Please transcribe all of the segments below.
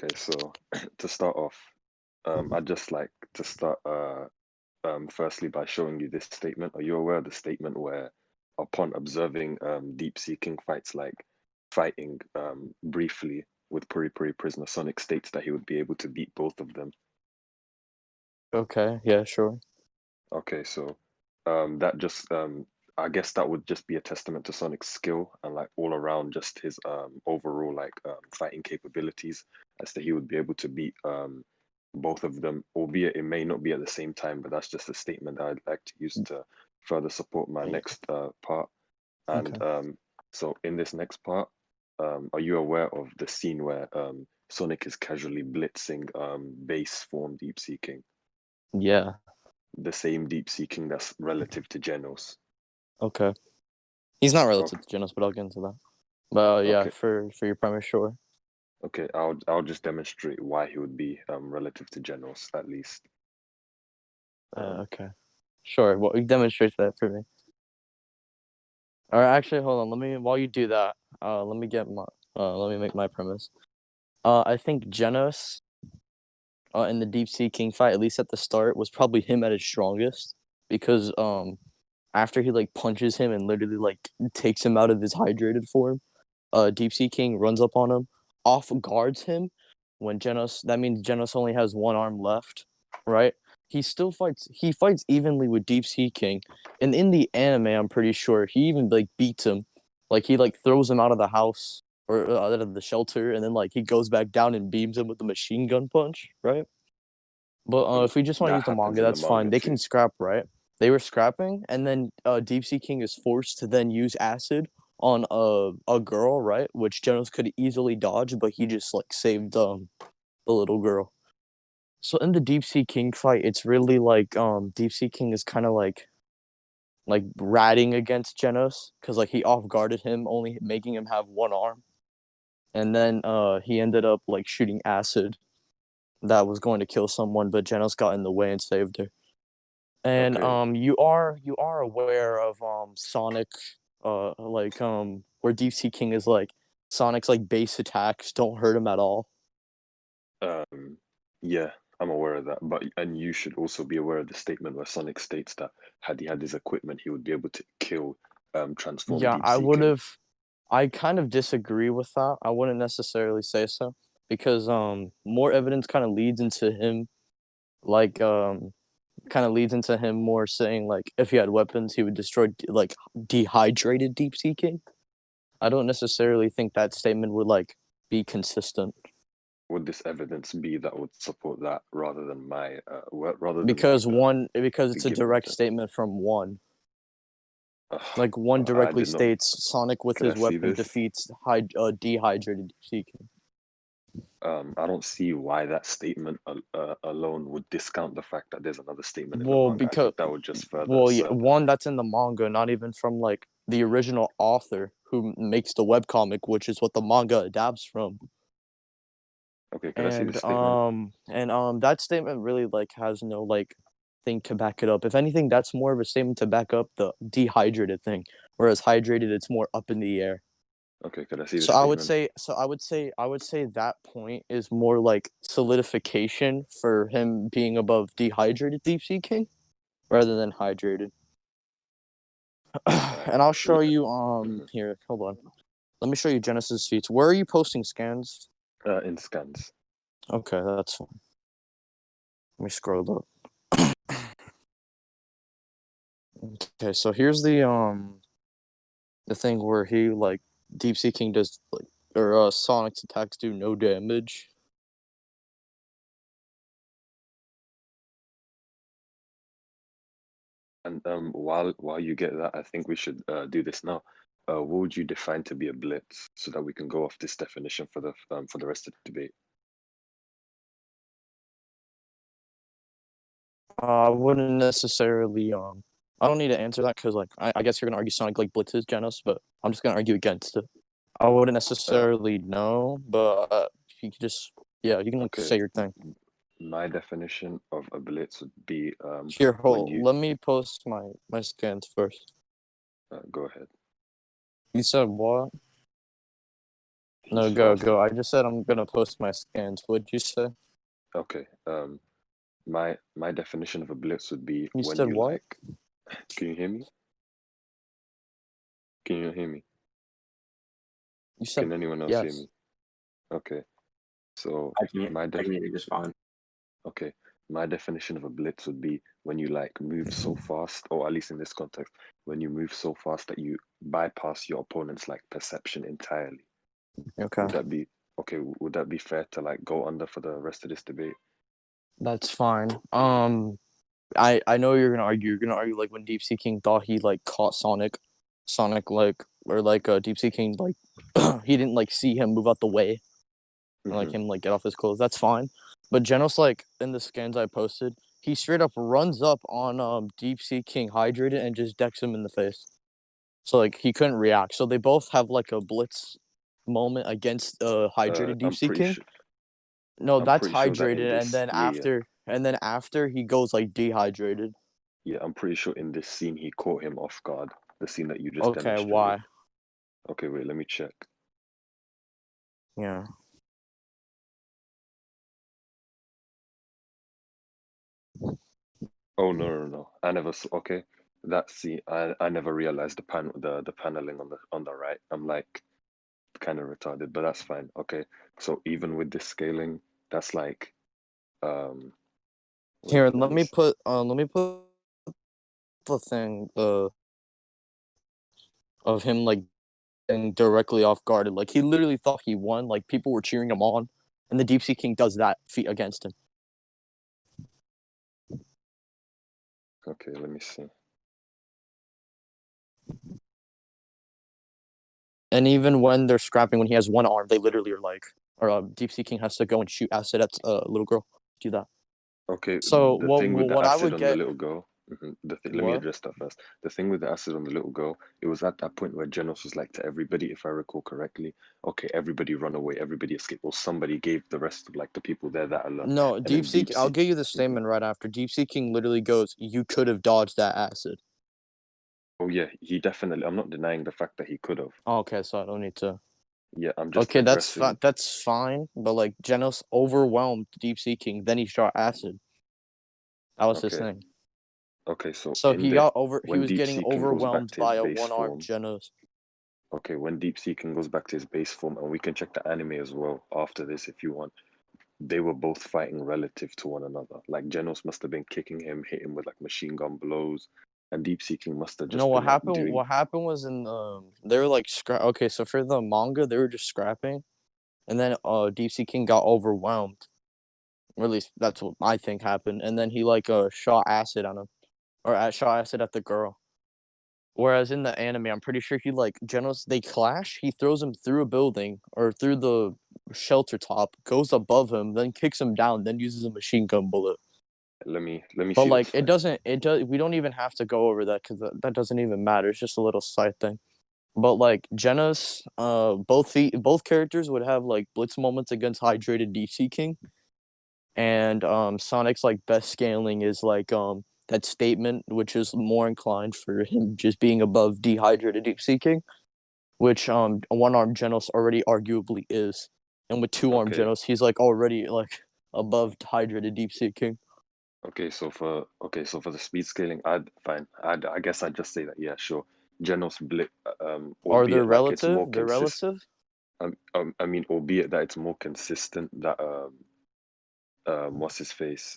Okay, so to start off, I'd just like to start firstly by showing you this statement. Are you aware of the statement where, upon observing deep-seeking fights like fighting briefly with Puri Puri prisoner, Sonic states that he would be able to beat both of them? Okay, yeah, sure. Okay, so that just I guess that would just be a testament to Sonic's skill and like all around just his overall like fighting capabilities, as that he would be able to beat both of them, albeit it may not be at the same time, but that's just a statement that I'd like to use to further support my Yeah, next part. And okay. so in this next part, are you aware of the scene where Sonic is casually blitzing base form deep seeking, Yeah, the same deep seeking that's relative to Genos? okay. He's not relative Okay, to Genos, but I'll get into that. But yeah, okay, for your premise, sure. okay. I'll just demonstrate why he would be relative to Genos at least. Um, Okay, sure. Well, you demonstrate that for me. All right, actually, hold on. Let me while you do that. Let me get my let me make my premise. I think Genos, in the Deep Sea King fight, at least at the start, was probably him at his strongest because after he like punches him and literally like takes him out of his hydrated form, Deep Sea King runs up on him, off guards him. When Genos, that means Genos only has one arm left, right? He still fights. He fights evenly with Deep Sea King, and in the anime, I'm pretty sure he even like beats him. Like he like throws him out of the house or out of the shelter, and then like he goes back down and beams him with the machine gun punch, right? But okay, if we just want to that use the happens manga, in the that's fine. manga They can too. scrap, right? They were scrapping, and then Deep Sea King is forced to then use acid on a girl, right? Which Genos could easily dodge, but he just like saved the little girl. So in the Deep Sea King fight, it's really like Deep Sea King is kind of like ratting against Genos because like he off guarded him, only making him have one arm, and then he ended up like shooting acid that was going to kill someone, but Genos got in the way and saved her. And Okay, you are aware of Sonic, where Deep Sea King is like Sonic's like base attacks don't hurt him at all. um, yeah, I'm aware of that. But and you should also be aware of the statement where Sonic states that had he had his equipment, he would be able to kill transform Yeah, deep seeking. I kind of disagree with that. I wouldn't necessarily say so because more evidence kind of leads into him like more saying like if he had weapons he would destroy like dehydrated Deep Sea King. I don't necessarily think that statement would like be consistent. Would this evidence be that would support that rather than my rather than like Because the it's a given direct evidence? statement from one. Like one I directly did not. states Sonic with Could I his see weapon this? defeats dehydrated Sea King. I don't see why that statement alone would discount the fact that there's another statement in the Well, manga. I because think that would just further well, yeah, assert that. one that's in the manga, not even from like the original author who makes the webcomic, which is what the manga adapts from. Okay, could I see this statement? And that statement really like has no like thing to back it up. If anything, that's more of a statement to back up the dehydrated thing, whereas hydrated, it's more up in the air. Okay, could I see this So I would statement? say that point is more like solidification for him being above dehydrated Deep Sea King rather than hydrated. And I'll show you Mhm. here, hold on. Let me show you Genesis feats. Where are you posting scans? In scans. Okay, that's fine. Let me scroll up. Okay, so here's the thing where he like Deep Sea King does like or Sonic's attacks do no damage. And while you get that, I think we should do this now. What would you define to be a blitz, so that we can go off this definition for the rest of the debate? I wouldn't necessarily I don't need to answer that because like I guess you're gonna argue Sonic like blitzes Genos, but I'm just gonna argue against it. I wouldn't Uh, necessarily know, but you can just yeah, you can like okay. say your thing. My definition of a blitz would be Here, when hold. you Let me post my scans first. go ahead. You said what? No, He's go, fast. go. I just said I'm gonna post my scans. What'd you say? Okay. My definition of a blitz would be You when said you what? like. Can you hear me? Can you hear me? You said Can anyone else hear yes. me? Okay. So I can my I def can hear you just fine. okay. My definition of a blitz would be when you like move so fast, or at least in this context, when you move so fast that you bypass your opponent's like perception entirely. Okay. Would that be okay? Would that be fair to like go under for the rest of this debate? That's fine. I know you're gonna argue. You're gonna argue like when Deep Sea King thought he like caught Sonic like or like Deep Sea King like he didn't like see him move out the way and like Hmm. him like get off his clothes. That's fine. But Genos like in the scans I posted, he straight up runs up on Deep Sea King hydrated and just decks him in the face. So like he couldn't react. So they both have like a blitz moment against hydrated Deep I'm Sea pretty King. sure. No, I'm that's pretty sure that in hydrated, this, yeah, yeah, and then after he goes like dehydrated. yeah. I'm pretty sure in this scene he caught him off guard. The scene that you just Okay, demonstrated. why? Okay, wait. Let me check. Yeah. Oh no, no, no. I never saw. Okay, that scene. I never realized the paneling on the right. I'm like kind of retarded, but that's fine. Okay, so even with this scaling, that's like wait. Here, Let me see. let me put the thing of him like getting directly off guarded. Like he literally thought he won. Like people were cheering him on, and the Deep Sea King does that feat against him. Okay, let me see. And even when they're scrapping, when he has one arm, they literally are like, or Deep Sea King has to go and shoot acid at a little girl. Do that. Okay, So the thing with the what I acid would on the get little girl. Let me what address that first. The thing with the acid on the little girl, it was at that point where Genos was like to everybody, if I recall correctly, okay, everybody run away, everybody escape. Or somebody gave the rest of like the people there that alert. no And Deep then Sea. Deep I'll Sea. give you the Mhm. statement right after. Deep Sea King literally goes, "You could have dodged that acid." Oh yeah, he definitely. I'm not denying the fact that he could have. Oh, okay, so I don't need to. Yeah, I'm just Okay, that's addressing. fine. That's fine. But like Genos overwhelmed Deep Sea King, then he shot acid. That was his Okay, thing. okay. So So in the he when was Deep getting Sea King goes back overwhelmed to his by a base one-armed form. Genos. Okay, when Deep Sea King goes back to his base form, and we can check the anime as well after this if you want. They were both fighting relative to one another. Like Genos must have been kicking him, hit him with like machine gun blows, and Deep Seeking must have No, just been like doing. what happened was in they were like okay, so for the manga they were just scrapping and then Deep Sea King got overwhelmed. Or at least that's what I think happened. And then he like shot acid on him or shot acid at the girl. Whereas in the anime, I'm pretty sure he like Genos they clash. He throws him through a building or through the shelter top, goes above him, then kicks him down, then uses a machine gun bullet. Let me But see this like fight. it does we don't even have to go over that because that doesn't even matter. It's just a little side thing. But like Genos, both characters would have like blitz moments against hydrated DC King, and Sonic's like best scaling is like that statement, which is more inclined for him just being above dehydrated Deep Sea King, which one armed Genos already arguably is, and with two armed Okay, Genos, he's like already like above hydrated Deep Sea King. so for the speed scaling, I'd fine. I guess I'd just say that yeah, sure. Genos Blip, Are they albeit like it's more relative? They're consistent. relative. I mean, albeit that it's more consistent that what's his face?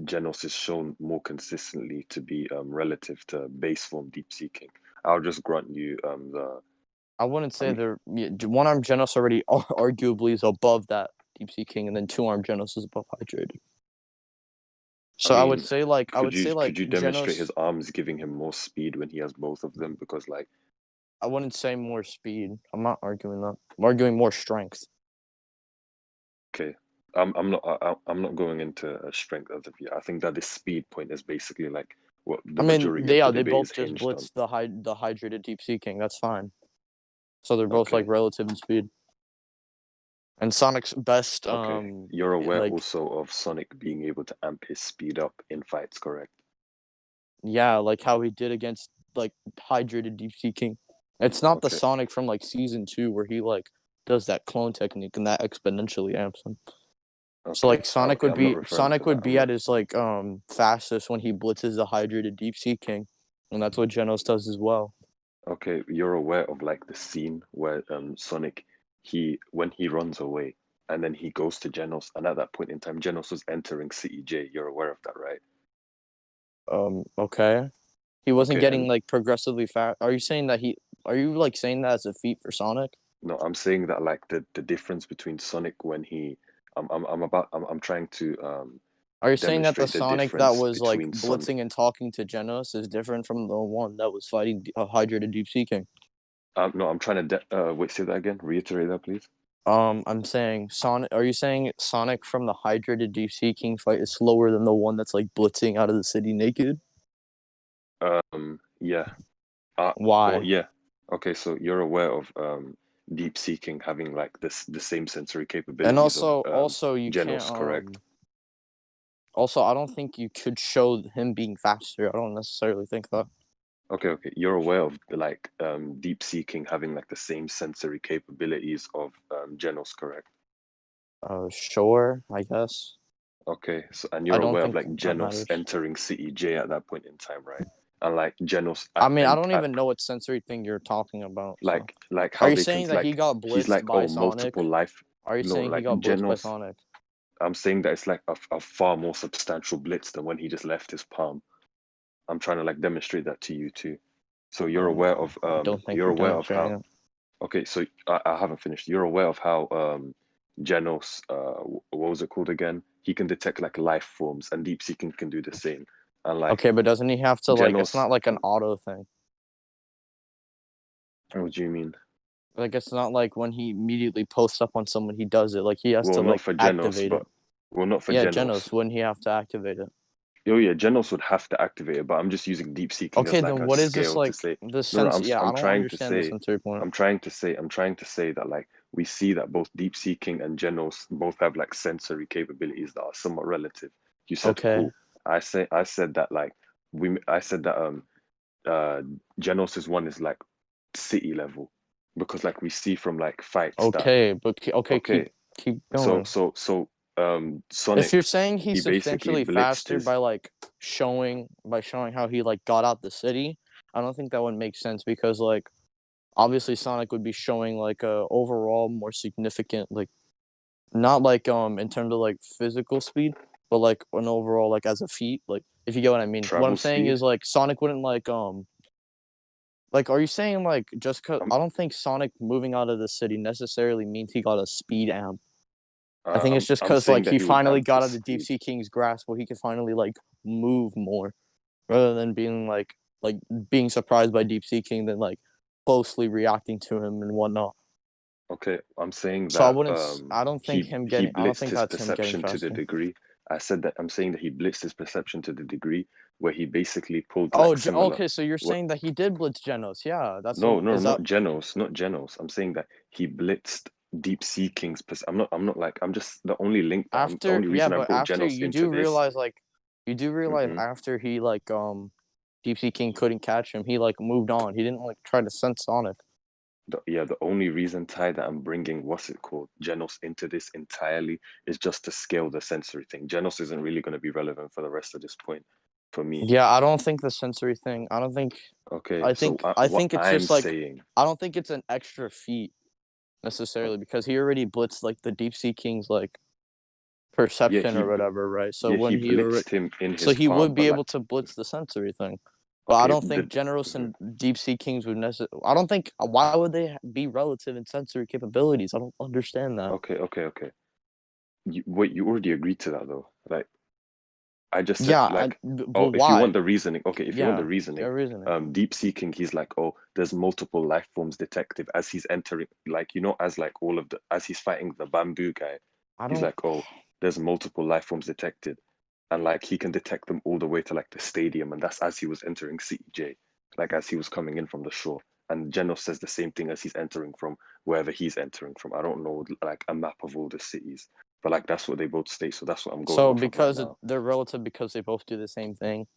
Genos is shown more consistently to be relative to base form deep seeking. I'll just grant you the. I wouldn't I say mean, they're one armed Genos already arguably is above that Deep Sea King, and then two armed Genos is above hydrated. I So mean, I would say could like you demonstrate his Genos. arms giving him more speed when he has both of them? Because like, I wouldn't say more speed. I'm not arguing that. I'm arguing more strength. okay, I'm not going into a strength as of yet. I think that this speed point is basically like what I the mean, majority of the they debate is both just hinged on. blitz the hydrated Deep Sea King. That's fine. So they're both like Okay, relative in speed. And Sonic's best okay. You're aware like also of Sonic being able to amp his speed up in fights, correct? yeah, like how he did against like hydrated Deep Sea King. It's not the Okay. Sonic from like season 2 where he like does that clone technique, and that exponentially amps him. So Okay. like Sonic would I'm not be referring to Sonic that. would be at his like fastest when he blitzes the hydrated Deep Sea King, and that's what Genos does as well. Okay, you're aware of like the scene where Sonic when he runs away and then he goes to Genos, and at that point in time Genos was entering City J. You're aware of that, right? Okay. He wasn't Okay, getting and like progressively fast. Are you saying that he? Are you like saying that as a feat for Sonic? no, I'm saying that like the difference between Sonic when he I'm trying to Are you saying that the demonstrate the Sonic that difference was like between Sonic. blitzing and talking to Genos is different from the one that was fighting a hydrated Deep Sea King? No, I'm trying to wait, say that again. Reiterate that, please. I'm saying Sonic. Are you saying Sonic from the hydrated Deep Sea King fight is slower than the one that's like blitzing out of the city naked? Yeah. Well, Why? yeah. Okay, so you're aware of deep seeking having like the same sensory And capabilities of also you can't Genos, correct? also I don't think you could show him being faster. I don't necessarily think that. Okay, okay. You're aware of like deep seeking having like the same sensory capabilities of Genos, correct? Sure, I guess. Okay, so and I you're don't aware of think like that Genos matters. entering City J at that point in time, right? And like Genos I mean, I and don't even know what sensory thing you're talking about. So, like are how you they can saying that he like got he's blitzed like, by oh, Sonic? multiple life. Are you No, saying he like got blitzed by Genos, Sonic? I'm saying that it's like a far more substantial blitz than when he just left his palm. I'm trying to like demonstrate that to you too. So I don't think you're you're aware of demonstrating how, it. okay, so I haven't finished. You're aware of how Genos what was it called again? He can detect like life forms, and deep seeking can do the same. And like Okay, but doesn't he have to like? It's Genos, not like an auto thing. what do you mean? Like it's not like when he immediately posts up on someone, he does it. Like he has to Well, not like for Genos, activate it. but well, not for Yeah, Genos. Genos, wouldn't he have to activate it? Oh yeah, Genos would have to activate it, but I'm just using deep seeking Okay, as like then a what is this scale to like say the no, no. sense? Yeah, I I'm don't trying to understand the say, sensory point. I'm trying to say that like we see that both deep seeking and Genos both have like sensory capabilities that are somewhat relative. You said Okay, cool. I said that like I said that uh Genos's one is like city level because like we see from like fights that okay, but okay, okay, keep going. If you're Sonic saying he he's basically substantially blitzed faster his. by like showing how he like got out the city, I don't think that would make sense because like obviously Sonic would be showing like a overall more significant like not like in terms of like physical speed, but like an overall like as a feat, like if you get what I mean. What I'm Travel saying speed. is like Sonic wouldn't like are you saying like just cause I'm I don't think Sonic moving out of the city necessarily means he got a speed amp. I think it's just I'm because saying like that he he would finally amp got out his of Deep speed. Sea King's grasp where he could finally like move more rather than being like being surprised by Deep Sea King than like closely reacting to him and whatnot. Okay, I'm saying So that I don't think I don't blitzed think his that's him getting perception to the faster. degree. I said that I'm saying that he blitzed his perception to the degree where he basically pulled like similar. Okay. So you're What? saying that he did blitz Genos? Yeah, that's No, what no, is that not Genos, not Genos. I'm saying that he blitzed Deep Sea King's. I'm not like. I'm just the only link that I'm. The after? only Yeah, reason I but brought after Genos into this. you do realize Hmm. after he like Deep Sea King couldn't catch him, he like moved on. He didn't like try to sense Sonic. Yeah, the only reason, Ty, that I'm bringing what's it called, Genos into this entirely is just to scale the sensory thing. Genos isn't really going to be relevant for the rest of this point for me. Yeah, I don't think the sensory thing. Okay, so I what think it's I'm just like saying, I don't think it's an extra feat necessarily because he already blitzed like the Deep Sea King's like yeah, perception or whatever, right? So yeah, he when blitzed him in so his he palm, would but be like, able to blitz the sensory thing. But I okay, don't think Generous mhm. and Deep Sea Kings would necessarily. I don't think. Why would they be relative in sensory capabilities? I don't understand that. Okay. Wait, you already agreed to that though. Like, I just said, Yeah, like, but oh, if you want why? the reasoning, okay, if you want the Yeah, reasoning, your reasoning. deep seeking, he's like, oh, there's multiple life forms detective as he's entering, like, as like all of as he's fighting the bamboo guy, I he's don't. like, oh, there's multiple life forms detected, and like he can detect them all the way to like the stadium, and that's as he was entering CJ, like as he was coming in from the shore. And Genos says the same thing as he's entering from wherever he's entering from. I don't know like a map of all the cities, but like that's what they both state. So that's what I'm going So off of right because now. they're relative because they both do the same thing.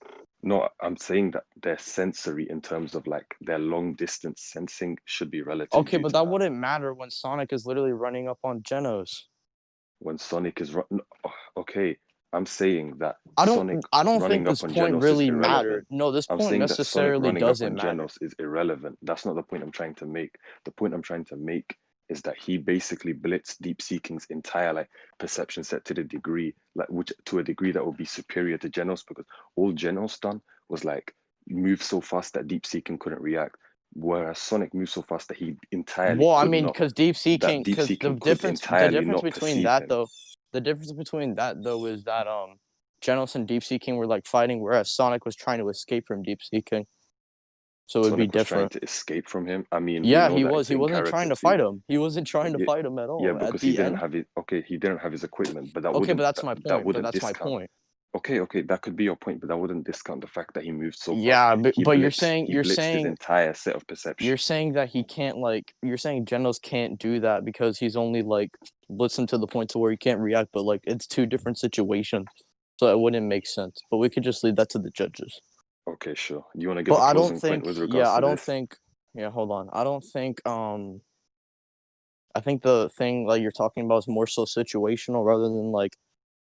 No, I'm saying that their sensory in terms of like their long distance sensing should be relative Okay, due but to that that. wouldn't matter when Sonic is literally running up on Genos. When Sonic is run, okay, I'm saying that I don't Sonic I don't think running this up on point Genos is really mattered. irrelevant. No, this I'm point saying that Sonic necessarily running up doesn't on matter. Genos is irrelevant. That's not the point I'm trying to make. The point I'm trying to make is that he basically blitzed Deep Seeking's entire like perception set to the degree like which to a degree that would be superior to Genos because all Genos done was like move so fast that Deep Seeking couldn't react, whereas Sonic moved so fast that he entirely Well, I could mean, not. because That Deep the Seeking could difference, the entirely difference not between perceive that him. though, the difference between that though is that Genos and Deep Seeking were like fighting, whereas Sonic was trying to escape from Deep Seeking, so it would be Sonic was trying different. to escape from him. I mean, we Yeah, know he that was. it's He in wasn't trying character to too. fight him. He wasn't trying to Yeah, fight him at yeah, all. At because he the didn't end. have it. Okay, he didn't have his equipment, but Okay, but that's my that point. But wouldn't that's my discount. point. Okay, okay, that could be your point, but that wouldn't discount the fact that he moved so fast. Yeah, but He blitzed his entire set of you're perception. saying that he can't like you're saying Genos can't do that because he's only like blitzing to the point to where he can't react, but like it's two different situations. So it wouldn't make sense. But we could just leave that to the judges. Okay, sure. You want to give But a I don't closing point think with yeah, regards I to don't this? think yeah, hold on. I think the thing like you're talking about is more so situational rather than like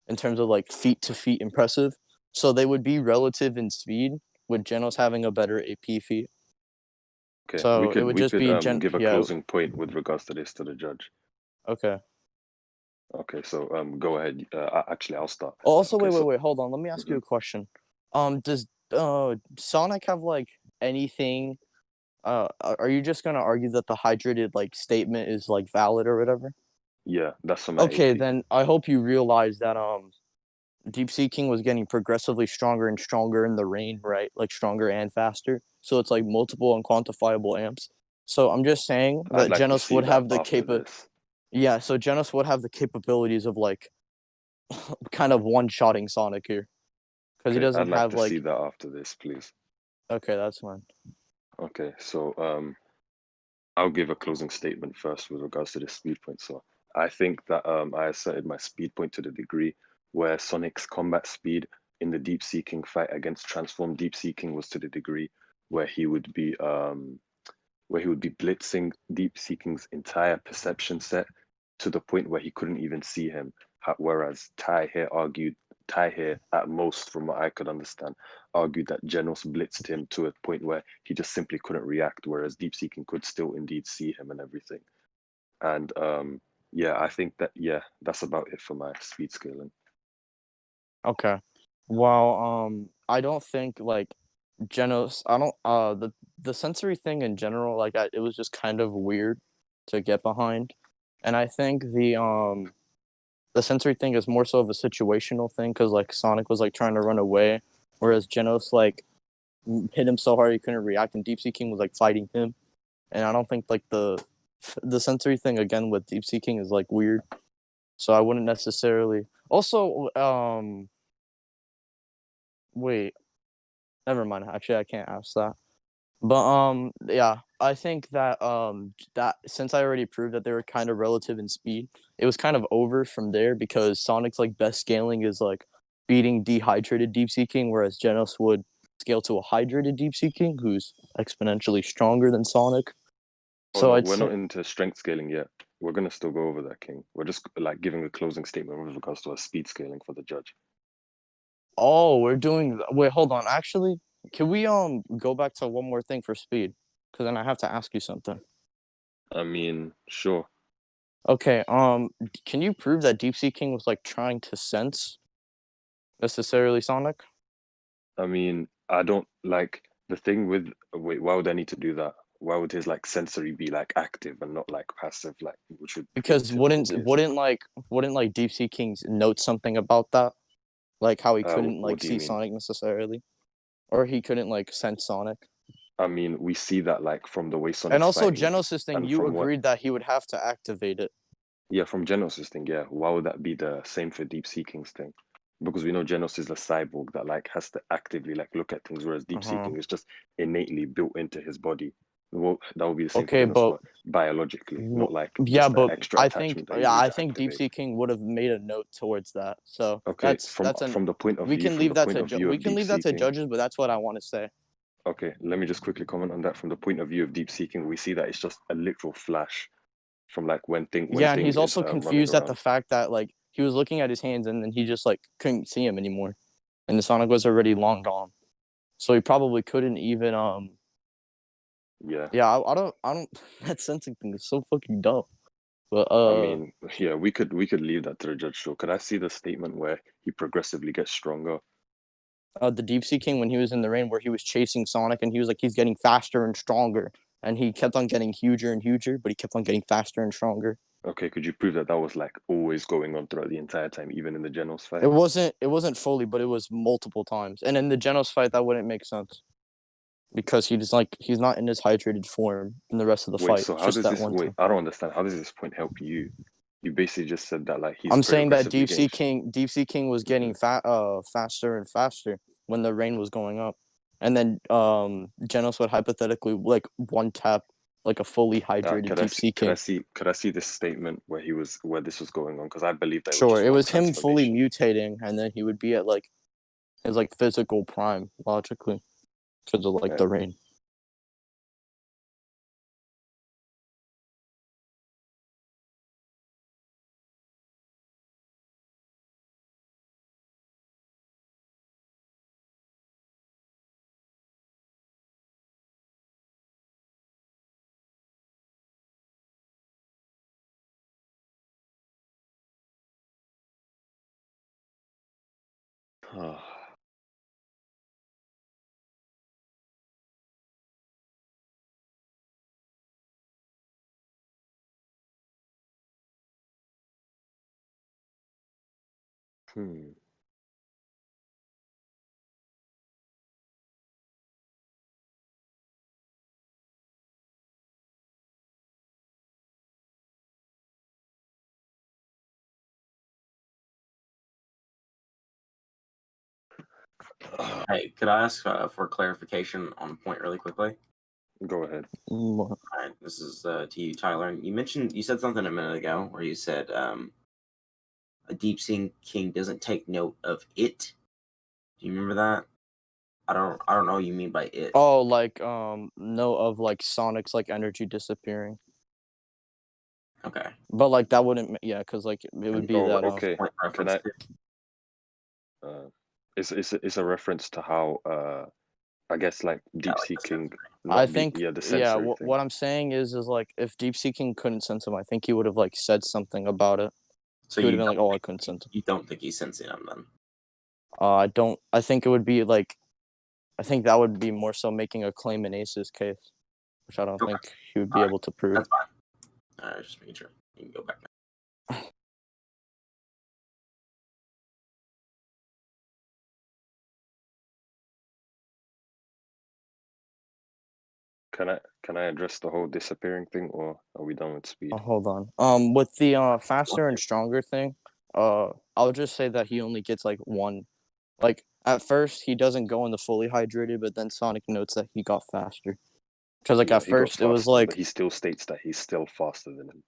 in terms of like feet to feet impressive. So they would be relative in speed with Genos having a better AP feat. Okay, So it would we just could be give a yeah, closing point with regards to this to the judge. okay. Okay, so go ahead. Actually, I'll start. Oh, also, Okay, so hold on. Let me ask you mhm. a question. Does Sonic have like anything? Are you just gonna argue that the hydrated like statement is like valid or whatever? Yeah, that's from my Okay, AP. then I hope you realize that Deep Sea King was getting progressively stronger and stronger in the rain, right? Like stronger and faster. So it's like multiple unquantifiable amps. So I'm just saying I'd that like to Genos see would that have the after this. yeah. So Genos would have the capabilities of like kind of one-shotting Sonic here because he Okay, I'd doesn't like have to see like that after this, please. okay, that's fine. Okay, so I'll give a closing statement first with regards to the speed point. So I think that I asserted my speed point to the degree where Sonic's combat speed in the Deep Seeking fight against Transform Deep Seeking was to the degree where he would be blitzing Deep Seeking's entire perception set to the point where he couldn't even see him. Whereas Ty here, at most, from what I could understand, argued that Genos blitzed him to a point where he just simply couldn't react, whereas Deep Seeking could still indeed see him and everything. And yeah, I think that, yeah, that's about it for my speed scaling. Okay. Well, I don't think like Genos. I don't. The sensory thing in general, like it was just kind of weird to get behind, and I think the sensory thing is more so of a situational thing because like Sonic was like trying to run away, whereas Genos like hit him so hard he couldn't react, and Deep Sea King was like fighting him, and I don't think like the sensory thing again with Deep Sea King is like weird, so I wouldn't necessarily. Also, wait, never mind. Actually, I can't ask that. But yeah, I think that that since I already proved that they were kind of relative in speed, it was kind of over from there because Sonic's like best scaling is like beating dehydrated Deep Sea King, whereas Genos would scale to a hydrated Deep Sea King who's exponentially stronger than Sonic. Oh So no, I'd we're say, not into strength scaling yet. We're gonna still go over that, King. We're just like giving a closing statement with regards to our speed scaling for the judge. oh, we're doing. Wait, hold on. Actually, can we go back to one more thing for speed? Because then I have to ask you something. I mean, sure. Okay, can you prove that Deep Sea King was like trying to sense necessarily Sonic? I mean, I don't like the thing with wait, why would I need to do that? Why would his like sensory be like active and not like passive, like which would be the Because typical case? wouldn't like Deep Sea Kings note something about that? Like how he couldn't What like do you see mean? Sonic necessarily? Or he couldn't like sense Sonic. I mean, we see that like from the way And Sonic's also fighting Genos' thing, and you from what, agreed that he would have to activate it. yeah, from Genos' thing, yeah. Why would that be the same for Deep Seeking's thing? Because we know Genos is a cyborg that like has to actively like look at things, whereas Deep Uh-huh. Seeking is just innately built into his body. Well, that would be the same for Okay, Genos, but but biologically, not like yeah, just the but extra attachment that he would I need to think activate. Deep Sea King would have made a note towards that. So Okay, from that's an from the point of we view, can from leave the that point to of view we of can deep leave that to seeking. judges, but that's what I want to say. Okay, let me just quickly comment on that. From the point of view of deep seeking, we see that it's just a literal flash from like when Yeah, and thing he's is also running confused at the around. fact that like he was looking at his hands and then he just like couldn't see him anymore, and the Sonic was already long gone, so he probably couldn't even Yeah, yeah I don't that sensing thing is so fucking dumb. But I mean, yeah, we could leave that to the judge. So could I see the statement where he progressively gets stronger? the Deep Sea King when he was in the rain where he was chasing Sonic and he was like he's getting faster and stronger and he kept on getting huger and huger, but he kept on getting faster and stronger. Okay, could you prove that that was like always going on throughout the entire time, even in the Genos fight? It wasn't fully, but it was multiple times. And in the Genos fight, that wouldn't make sense because he's not in his hydrated form in the rest of the Wait, fight. so It's how just does that this? one Wait, time. I don't understand. How does this point help you? You basically just said that like he's I'm saying that progressively getting. Deep Sea King was getting Mhm. faster and faster when the rain was going up, and then Genos would hypothetically like one tap like a fully hydrated Deep Sea King. Could I see this statement where he was where this was going on? Because I believe that it was Sure, just it one was him fully transformation. mutating, and then he would be at like his like physical prime logically because of like Right. the rain. Hmm. Hey, could I ask for clarification on a point really quickly? Go ahead. Mm, All right, this is to you, Tyler. You said something a minute ago where you said a deep sea king doesn't take note of it. Do you remember that? I don't know what you mean by it. Oh, like no of like Sonic's like energy disappearing, Okay. but like that wouldn't yeah, because like it would And be Oh, that okay. point Can reference I? to Uh, it's a reference to how I guess like yeah, deep like the seeking, sensory. I not the think yeah the yeah. sensory thing. What I'm saying is like if Deep Seeking couldn't sense him, I think he would have like said something about it. So He would have been like, "Oh, I couldn't sense him." you don't think he's sensing them then? I don't. I think it would be like I think that would be more so making a claim in Ace's case, which I don't Okay. think he would All be right. able to prove. That's fine. All right, just making sure. You can go back now. Can I address the whole disappearing thing, or are we done with speed? Hold on. With the faster and stronger thing, I'll just say that he only gets like one. Like at first, he doesn't go in the fully hydrated, but then Sonic notes that he got faster. Because like Yeah, at he got first it was faster, but like he still states that he's still faster than him.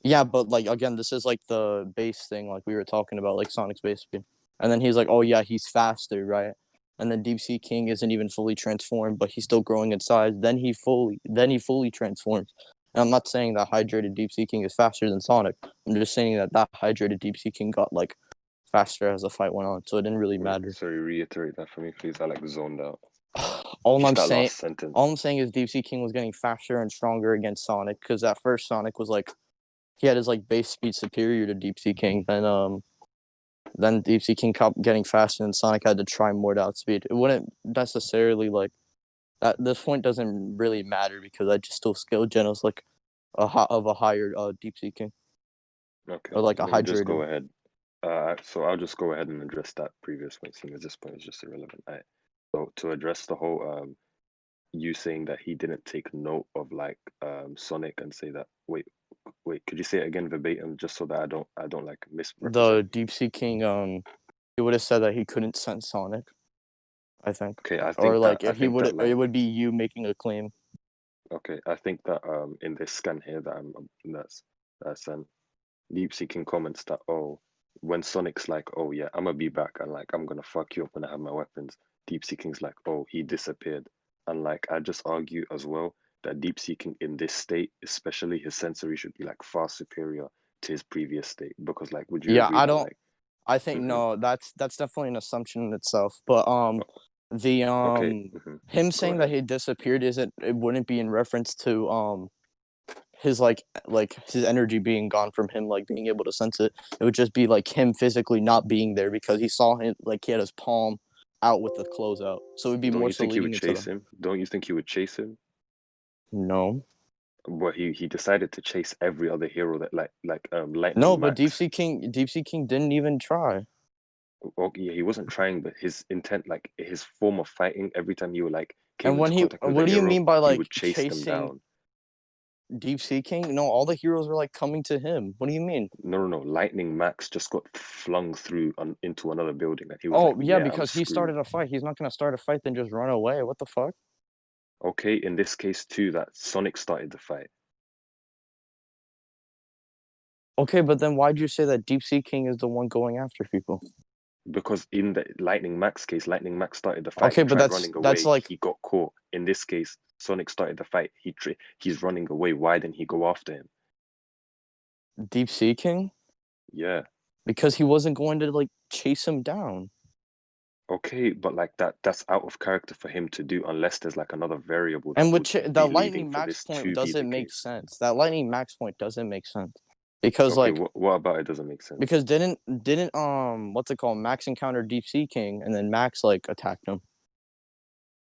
yeah, but like again, this is like the base thing, like we were talking about, like Sonic's base speed. And then he's like, oh yeah, he's faster, right? And then Deep Sea King isn't even fully transformed, but he's still growing in size. Then he fully transforms. And I'm not saying that hydrated Deep Sea King is faster than Sonic. I'm just saying that that hydrated Deep Sea King got like faster as the fight went on, so it didn't really Wait, matter. sorry, reiterate that for me, please. I like zoned out. all Just I'm that saying, last sentence. all I'm saying is Deep Sea King was getting faster and stronger against Sonic because at first Sonic was like he had his like base speed superior to Deep Sea King. Then Deep Sea King kept getting faster, and Sonic had to try more to outspeed. It wouldn't necessarily like at this point doesn't really matter because I just still scale Genos like of a higher Deep Sea King Okay, or like a let me just hydrated. go ahead. So I'll just go ahead and address that previous point, seeing as this point is just irrelevant. All right. So to address the whole you saying that he didn't take note of like Sonic and say that wait, could you say it again verbatim just so that I don't like misrepresent? The Deep Sea King he would have said that he couldn't sense Sonic. I think, Okay, I or think that like I he think would that it like would be you making a claim. Okay, I think that in this scan here that that's deep seeking comments that, oh, when Sonic's like, oh yeah, I'm gonna be back and like I'm gonna fuck you up when I have my weapons, deep seeking's like, oh, he disappeared. And like I just argue as well that deep seeking in this state, especially his sensory, should be like far superior to his previous state. Because like would you Yeah, agree I that don't. like I think hmm no, that's definitely an assumption in itself. But the okay, him go saying that ahead. he disappeared isn't. It wouldn't be in reference to his like his energy being gone from him like being able to sense it. It would just be like him physically not being there because he saw him like he had his palm out with the clothes out. So it'd be Don't more you so think he would leading into chase the him? Don't you think he would chase him? no. But he decided to chase every other hero that No, Lightning but Max. Deep Sea King didn't even try. Well, yeah, he wasn't trying, but his intent, like his form of fighting, every time you like came And into when he, contact with a what do you hero, mean by he like would chase them chasing down. Deep Sea King? No, all the heroes were like coming to him. What do you mean? No, no, no. Lightning Max just got flung through into another building, and he was like, Oh yeah, "Yeah, I'm because he screwed." started a fight. He's not gonna start a fight then just run away. What the fuck? Okay, in this case too, that Sonic started the fight Okay, but then why'd you say that Deep Sea King is the one going after people? because in the Lightning Max case, Lightning Max started the fight. Okay, He but tried that's running that's away. like He got caught. In this case, Sonic started the fight. He's running away. Why didn't he go after him? Deep Sea King Yeah. because he wasn't going to like chase him down. Okay, but like that's out of character for him to do unless there's like another variable that And with would the be leading Lightning for Max this point to be the doesn't make case. sense. That Lightning Max point doesn't make sense because Okay, like what about it doesn't make sense? because didn't what's it called? Max encountered Deep Sea King and then Max like attacked him.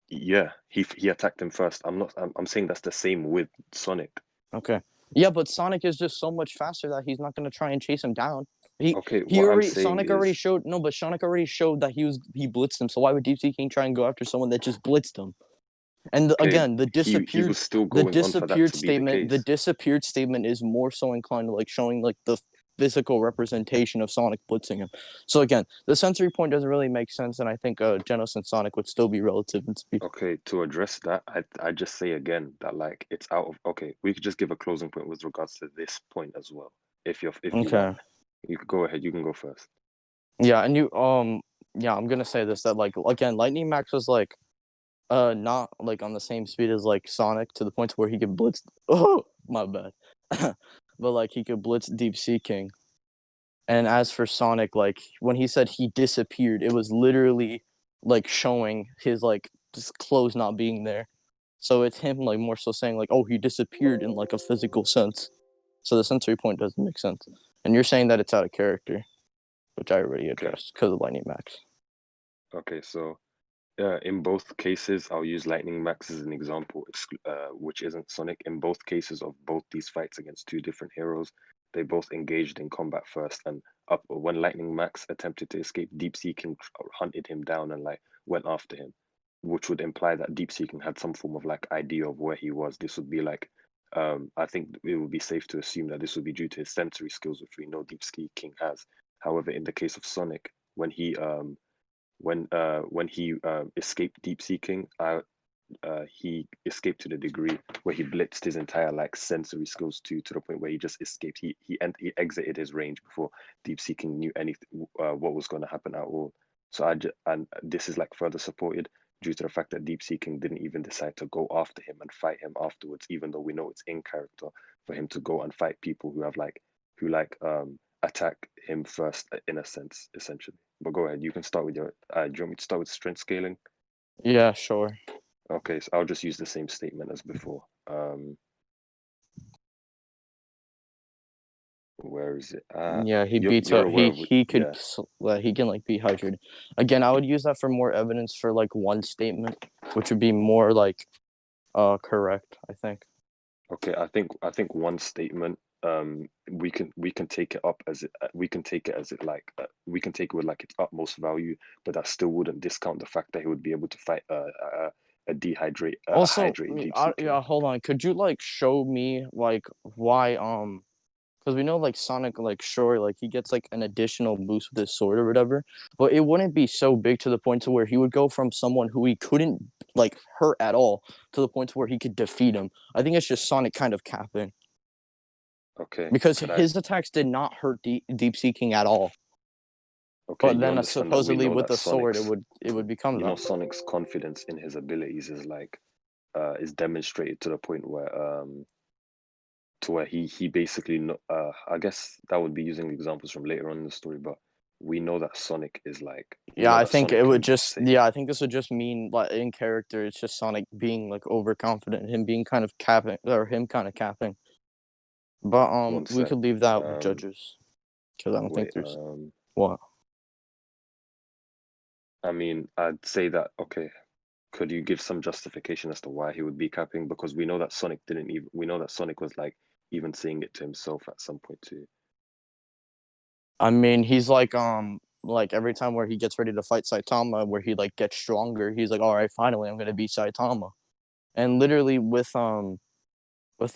Yeah, he attacked him first. I'm saying that's the same with Sonic. Okay. Yeah, but Sonic is just so much faster that he's not gonna try and chase him down. Okay, He what I'm already saying Sonic already is showed no, but Sonic already showed that he blitzed him. So why would Deep Sea King try and go after someone that just blitzed him? And okay, again, he was still going on for that to be the the case. disappeared statement is more so inclined to like showing like the physical representation of Sonic blitzing him. So again, the sensory point doesn't really make sense, and I think Genos and Sonic would still be relative in speed. Okay, to address that, I just say again that like it's out of okay, we could just give a closing point with regards to this point as well. If you want. Okay. You could go ahead, you can go first. Yeah, and you yeah, I'm gonna say this that like again, Lightning Max was like not like on the same speed as like Sonic to the point where he could blitz. Oh, my bad. But like he could blitz Deep Sea King. And as for Sonic, like when he said he disappeared, it was literally like showing his like just clothes not being there. So it's him like more so saying like, oh, he disappeared in like a physical sense. So the sensory point doesn't make sense. And you're saying that it's out of character, which I already Okay. addressed because of Lightning Max. Okay, so in both cases, I'll use Lightning Max as an example, which isn't Sonic. In both cases of both these fights against two different heroes, they both engaged in combat first. And up when Lightning Max attempted to escape, Deep Seeking hunted him down and like went after him, which would imply that Deep Seeking had some form of like idea of where he was. This would be like, I think it would be safe to assume that this would be due to his sensory skills, which we know Deep Seeking has. However, in the case of Sonic, when he escaped deep seeking, he escaped to the degree where he blitzed his entire like sensory skills to the point where he just escaped. He exited his range before deep seeking knew anything what was going to happen at all. So and this is like further supported due to the fact that deep seeking didn't even decide to go after him and fight him afterwards, even though we know it's in character for him to go and fight people who attack him first in a sense, essentially. But go ahead, you can start with your do you want me to start with strength scaling? Yeah, sure. Okay, so I'll just use the same statement as before. Where is it? Yeah, he beats You're up. aware of it, yeah. He can like beat hydrated. Again, I would use that for more evidence for like one statement, which would be more like correct. I think. Okay, I think one statement we can take it up as it we can take it as it like we can take it with like its utmost value, but that still wouldn't discount the fact that he would be able to fight a Also, hydrated deep sea king. yeah, hold on. Could you like show me like why Because we know like Sonic, like sure, like he gets like an additional boost with his sword or whatever, but it wouldn't be so big to the point to where he would go from someone who he couldn't like hurt at all to the point to where he could defeat him. I think it's just Sonic kind of capping Okay, because could I? his attacks did not hurt Deep Seeking at all. Okay, But you then understand that we supposedly know with that the sword, it would become you know, that. Sonic's confidence in his abilities is like, is demonstrated to the point where he basically I guess that would be using examples from later on in the story, but we know that Sonic is like, we Yeah, know I that think Sonic it would can just say, yeah, I think this would just mean like in character, it's just Sonic being like overconfident, him being kind of capping or him kind of capping. But one we sec, could leave that with um, judges because I don't think wait, there's what. I mean, I'd say that, okay, could you give some justification as to why he would be capping? Because we know that Sonic didn't even, we know that Sonic was like even saying it to himself at some point too. I mean, he's like every time where he gets ready to fight Saitama, where he like gets stronger, he's like, all right, finally, I'm gonna beat Saitama. And literally with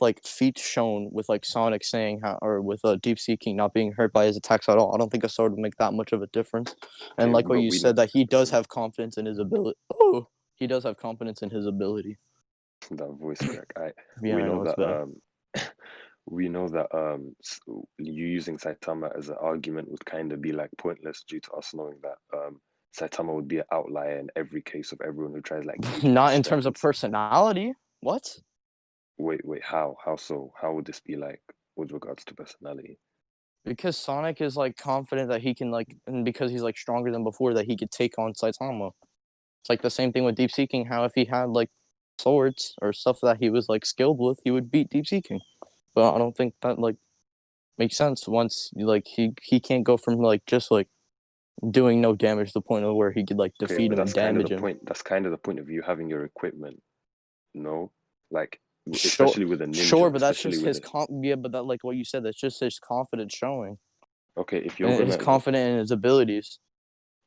like feats shown with like Sonic saying how or with Deep Seeking not being hurt by his attacks at all, I don't think a sword would make that much of a difference. And Okay, like what but you we know, said, that he does have confidence in his ability. Oh, he does have confidence in his ability. that voice crack. Yeah, We I know know it's that bad. we know that you using Saitama as an argument would kind of be like pointless due to us knowing that Saitama would be an outlier in every case of everyone who tries like gauging his Not in terms strength of and stuff. personality. What? Wait, how so? How would this be like with regards to personality? Because Sonic is like confident that he can like, and because he's like stronger than before, that he could take on Saitama. It's like the same thing with Deep Seeking. How if he had like swords or stuff that he was like skilled with, he would beat Deep Seeking. But I don't think that like makes sense. Once like he can't go from like just like doing no damage to the point of where he could like Okay, defeat but him and that's kind of the damage him. point. That's kind of the point of you having your equipment. No, like Sure, especially with a sure, ninja, but that's especially just with his a yeah, but that like what you said, that's just his confidence showing okay, if you're and his gonna confidence in his abilities.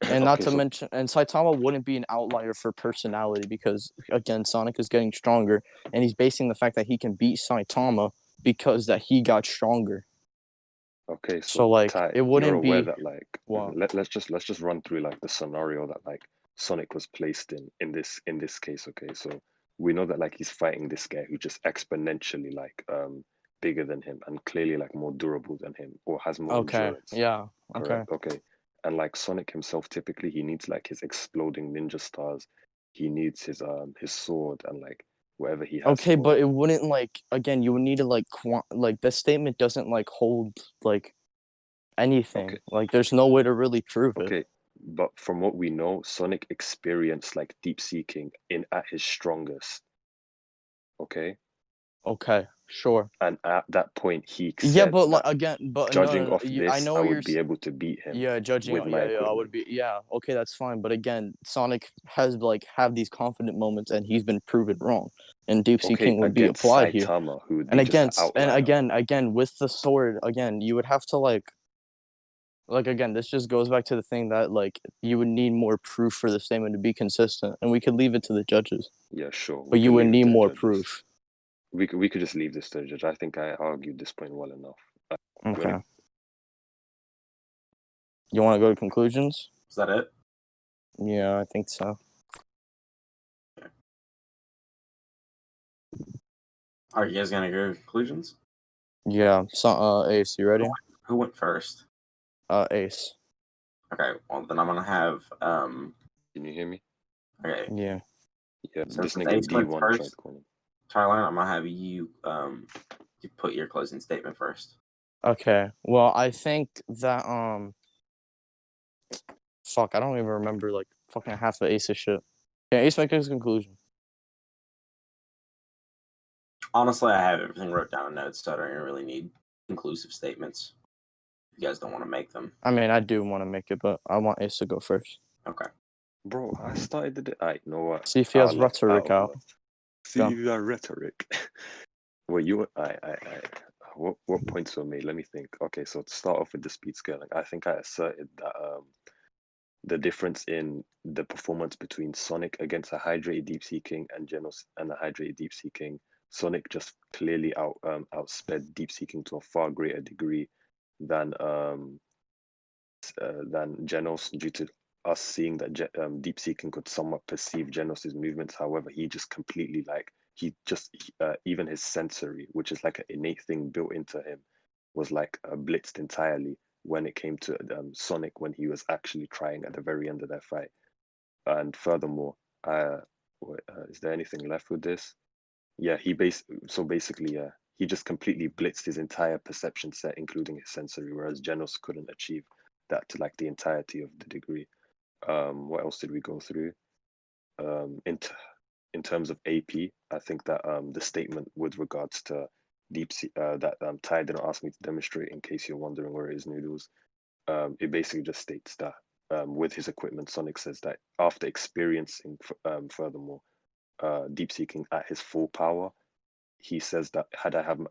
And not okay, to so mention, and Saitama wouldn't be an outlier for personality because again, Sonic is getting stronger, and he's basing the fact that he can beat Saitama because that he got stronger. okay, So so like, Ty, it you're wouldn't aware be that like well. let's just run through like the scenario that like Sonic was placed in this case. Okay, so we know that like he's fighting this guy who just exponentially like bigger than him and clearly like more durable than him or has more Okay, endurance. yeah, okay, Correct. Okay. And like Sonic himself, typically he needs like his exploding ninja stars. He needs his sword and like whatever he has okay, for but him. it wouldn't like again. You would need to like like the statement doesn't like hold like Okay. anything. Like, there's no way to really prove it. Okay. But from what we know, Sonic experienced like deep seeking in at his strongest. Okay. Okay, sure. And at that point he Yeah, said but like that again, but no, judging no, no. off I this, know I what you're would be able to beat him yeah, judging. with my Yeah, yeah, I would equipment. be. Yeah, okay, that's fine. But again, Sonic has like have these confident moments, and he's been proven wrong. And Deep Sea Okay, King would be against applied here. Saitama, who would And be just again, an outlier. again with the sword, again, you would have to like again, this just goes back to the thing that like you would need more proof for the statement to be consistent, and we could leave it to the judges. Yeah, sure. But We you could would leave it need to the more judges. proof. We could just leave this to the judge. I think I argued this point well enough. You Okay. wanna- You want to go to conclusions? Is that it? Yeah, I think so. Are you guys gonna go to conclusions? Yeah. So, Ace, you ready? Who went first? Ace. Okay, well then I'm gonna have Can you hear me? okay. Yeah. Yeah, Since this nigga Ace went D1 tried first, calling. Tyler, I'm gonna have you you put your closing statement first. Okay. Well, I think that fuck, I don't even remember like fucking half of Ace's shit. Yeah, Ace make his conclusion. Honestly, I have everything wrote down in notes, so I don't really need conclusive statements. If you guys don't want to make them. I mean, I do want to make it, but I want Ace to go first. Okay. Bro, I started the day. Alright, you know what? See if he has I'll let rhetoric out. see that rhetoric. Wait, I what points were made? Let me think. Okay, so to start off with the speed scaling, I think I asserted that the difference in the performance between Sonic against a hydrated Deep Sea King and Genos and a hydrated Deep Sea King Sonic just clearly outsped deep seeking to a far greater degree than Genos, due to us seeing that deep seeking could somewhat perceive Genos's movements. However, he just completely even his sensory, which is like an innate thing built into him, was like blitzed entirely when it came to Sonic, when he was actually trying at the very end of that fight. And furthermore, is there anything left with this? Yeah, basically, yeah, he just completely blitzed his entire perception set, including his sensory, whereas Genos couldn't achieve that to like the entirety of the degree. What else did we go through? In terms of AP, I think that the statement with regards to deep sea that Ty didn't ask me to demonstrate, in case you're wondering where it is, Noodles. It basically just states that with his equipment, Sonic says that after experiencing furthermore deep seeking at his full power, he says that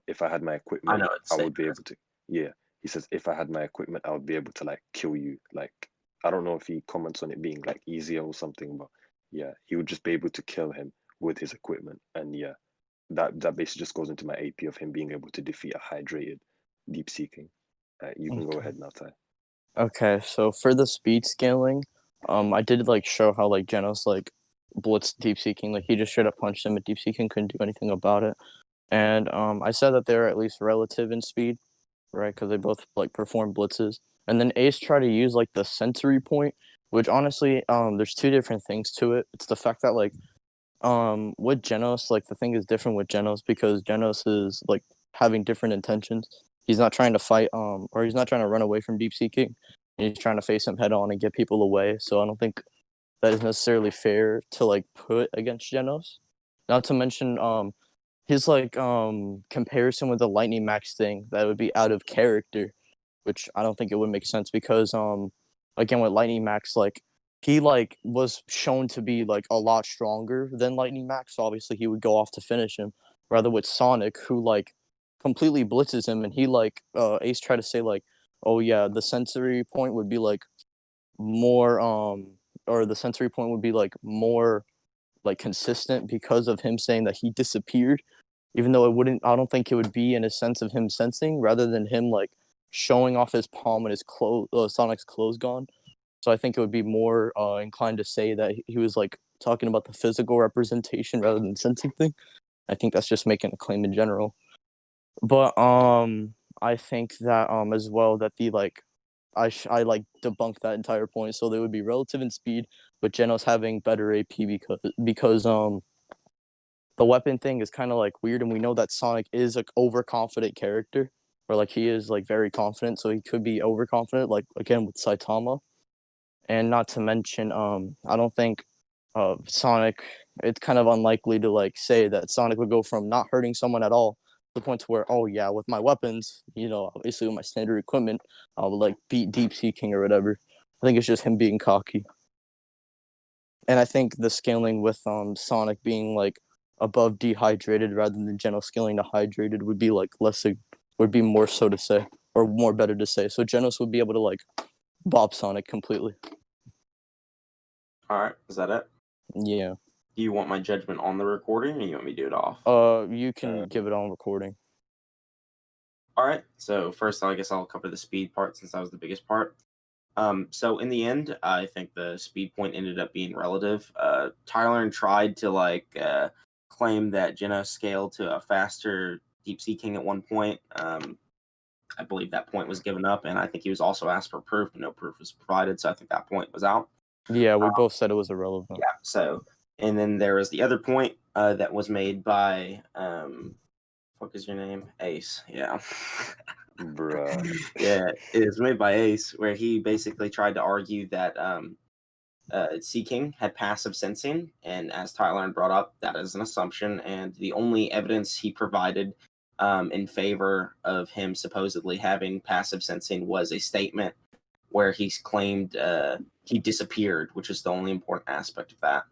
if I had my I equipment, know it's I would be safe. able to. Yeah, he says if I had my equipment, I would be able to like kill you. Like, I don't know if he comments on it being like easier or something, but yeah, he would just be able to kill him with his equipment. And yeah, that basically just goes into my AP of him being able to defeat a hydrated deep seeking. You can go Okay. ahead now, Ty. Okay, so for the speed scaling, I did like show how like Genos like blitzed deep seeking, like he just straight up punched him, and deep seeking couldn't do anything about it. And I said that they're at least relative in speed, right? Because they both like perform blitzes. And then Ace tried to use like the sensory point, which honestly, there's two different things to it. It's the fact that like with Genos, like the thing is different with Genos because Genos is like having different intentions. He's not trying to fight or he's not trying to run away from deep seeking. He's trying to face him head on and get people away. So I don't think that is necessarily fair to like put against Genos. Not to mention his like comparison with the Lightning Max thing, that would be out of character, which I don't think it would make sense because again with Lightning Max, like he like was shown to be like a lot stronger than Lightning Max, so obviously he would go off to finish him. Rather with Sonic, who like completely blitzes him, and he like Ace tried to say like, oh yeah, the sensory point would be like more or the sensory point would be like more like consistent because of him saying that he disappeared, even though I don't think it would be in a sense of him sensing rather than him like showing off his palm and his clothes, Sonic's clothes gone. So I think it would be more inclined to say that he was like talking about the physical representation rather than sensing thing. I think that's just making a claim in general. But I think that as well that the like I like debunked that entire point. So they would be relative in speed, but Genos having better AP because the weapon thing is kind of like weird, and we know that Sonic is like overconfident character, or like he is like very confident, so he could be overconfident, like again with Saitama. And not to mention, I don't think Sonic. It's kind of unlikely to like say that Sonic would go from not hurting someone at all to the point to where, oh yeah, with my weapons, obviously with my standard equipment, I'll like beat Deep Sea King or whatever. I think it's just him being cocky. And I think the scaling with Sonic being like above dehydrated rather than Genos scaling to hydrated would be like would be more so to say, or more better to say. So Genos would be able to like bop Sonic completely. All right, is that it? Yeah. Do you want my judgment on the recording, or you want me to do it off? You can give it on recording. All right. So first, I guess I'll cover the speed part since that was the biggest part. So in the end, I think the speed point ended up being relative. Tylearn tried to claim that Genos scaled to a faster Deep Sea King at one point. I believe that point was given up, and I think he was also asked for proof, but no proof was provided. So I think that point was out. Yeah, we both said it was irrelevant. Yeah. So, and then there was the other point that was made by what is your name? Ace. Yeah. Bruh. Yeah, it was made by Ace, where he basically tried to argue that Sea King had passive sensing, and as Tylearn brought up, that is an assumption, and the only evidence he provided in favor of him supposedly having passive sensing was a statement where he claimed he disappeared, which is the only important aspect of that.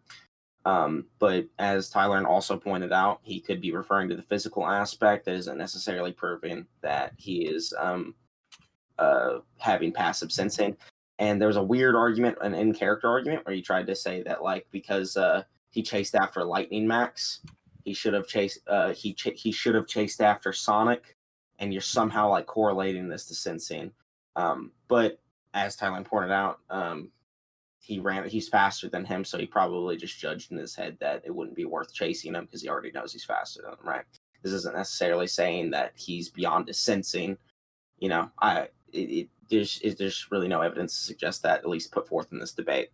But as Tylearn also pointed out, he could be referring to the physical aspect that isn't necessarily proving that he is having passive sensing. And there was a weird argument, an in-character argument, where he tried to say that, like, because he chased after Lightning Max, he should have chased he should have chased after Sonic, and you're somehow like correlating this to sensing. But as Tylearn pointed out, he's faster than him, so he probably just judged in his head that it wouldn't be worth chasing him because he already knows he's faster than him, right? This isn't necessarily saying that he's beyond his sensing. You know, there's really no evidence to suggest that, at least put forth in this debate.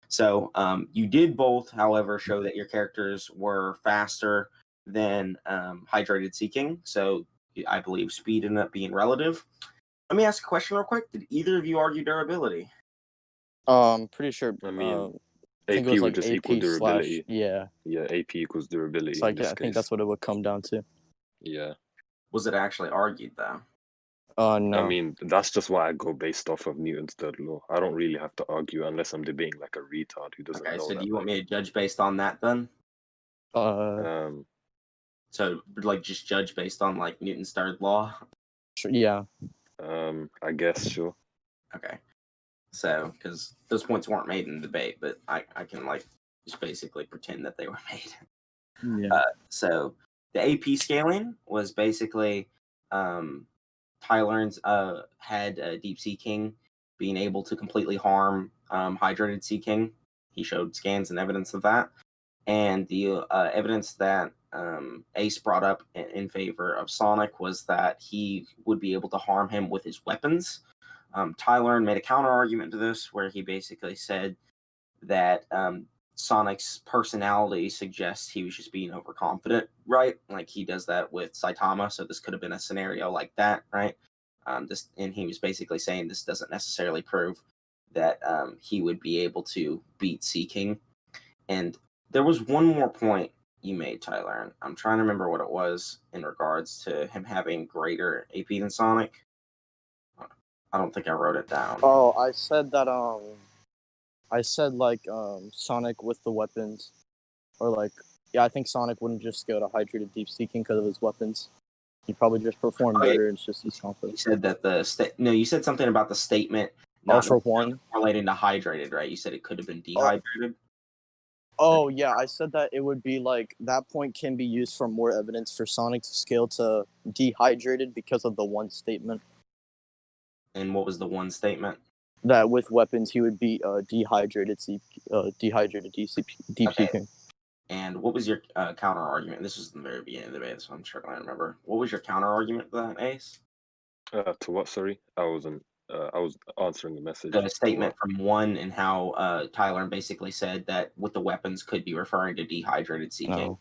So you did both, however, show that your characters were faster than Hydrated Seeking. So I believe speed ended up being relative. Let me ask a question real quick. Did either of you argue durability? Pretty sure. I mean, I think AP it was would like just AP equal durability. yeah. Yeah, AP equals durability So in this I think case. that's what it would come down to. Yeah. Was it actually argued though? No. I mean, that's just why I go based off of Newton's third law. I don't really have to argue unless I'm debating like a retard who doesn't Okay, know so that. do you want me to judge based on that then? So like just judge based on like Newton's third law? Yeah. I guess, sure. Okay. So, because those points weren't made in the debate, but I can like just basically pretend that they were made. Yeah. So the AP scaling was basically Tylearn's had Deep Sea King being able to completely harm Hydrated Sea King. He showed scans and evidence of that. And the evidence that Ace brought up in favor of Sonic was that he would be able to harm him with his weapons. Tylearn made a counter argument to this where he basically said that Sonic's personality suggests he was just being overconfident, right? Like he does that with Saitama, so this could have been a scenario like that, right? And he was basically saying this doesn't necessarily prove that he would be able to beat Sea King. And there was one more point you made, Tylearn. I'm trying to remember what it was in regards to him having greater AP than Sonic. I don't think I wrote it down. Oh, I said that I said like Sonic with the weapons, or like I think Sonic wouldn't just go to Hydrated Deep Seeking because of his weapons. He'd probably just perform better. It's just his confidence. You said that you said something about the statement not for one relating to hydrated, right? You said it could have been dehydrated. Oh yeah, I said that it would be like that point can be used for more evidence for Sonic to scale to dehydrated because of the one statement. And what was the one statement? That with weapons he would be dehydrated deep seeking. And what was your counter argument? This was in the very beginning of the debate, so I'm struggling to remember. What was your counter argument to that, Ace? To what? Sorry, I was answering the message. The statement from one and how Tylearn basically said that with the weapons could be referring to dehydrated seeking.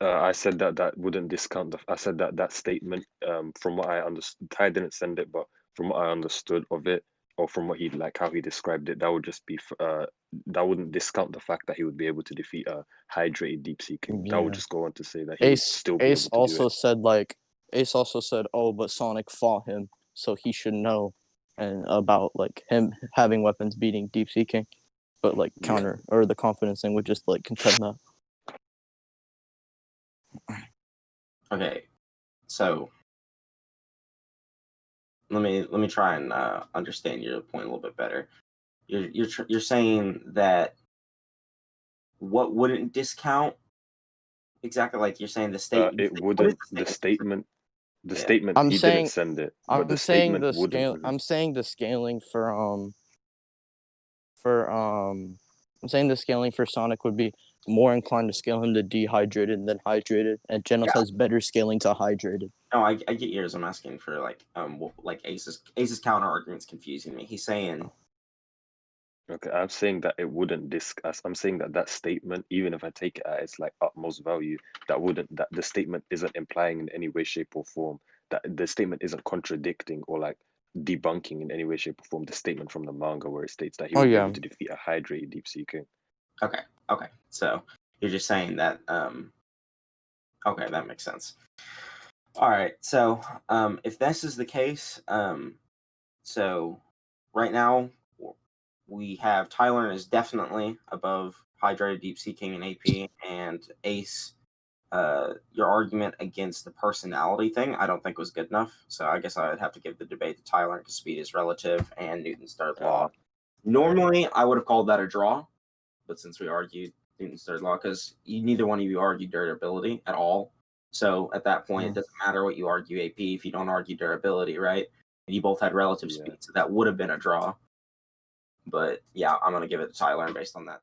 I said that wouldn't discount I said that statement. From what I understood, Ty didn't send it, but from what I understood of it, or from what he how he described it, that would just be that wouldn't discount the fact that he would be able to defeat a hydrated deep seeking. That would just go on to say that he would still be able to also do it. said like Ace also said, oh, but Sonic fought him, so he should know and about like him having weapons beating Deep Seeking, but like counter or the confidence thing would just like contend that. Okay, so let me try and understand your point a little bit better. You're saying that what wouldn't discount exactly, like you're saying the statement. It wouldn't. The statement. The statement. I'm he saying, didn't send it, but I'm the saying statement the wouldn't. scale. I'm saying the scaling I'm saying the scaling for Sonic would be more inclined to scale him to dehydrated than hydrated, and Genos has better scaling to hydrated. No, I get yours. I'm asking for like Ace's counter argument's confusing me. He's saying. Okay, I'm saying that it wouldn't discuss. I'm saying that statement, even if I take it at its like utmost value, that the statement isn't implying in any way, shape, or form that the statement isn't contradicting or like debunking in any way, shape, or form the statement from the manga where it states that he would be able to defeat a hydrated deep seeking. Okay. So you're just saying that. Okay, that makes sense. All right. So if this is the case, so right now we have Tylearn is definitely above hydrated deep seeking and AP, and Ace. Your argument against the personality thing, I don't think was good enough. So I guess I would have to give the debate to Tylearn because speed is relative and Newton's third law. Normally, I would have called that a draw, but since we argued Newton's third law, because neither one of you argued durability at all. So at that point, it doesn't matter what you argue AP if you don't argue durability, right? And you both had relative speed, so that would have been a draw. But yeah, I'm gonna give it to Tylearn based on that.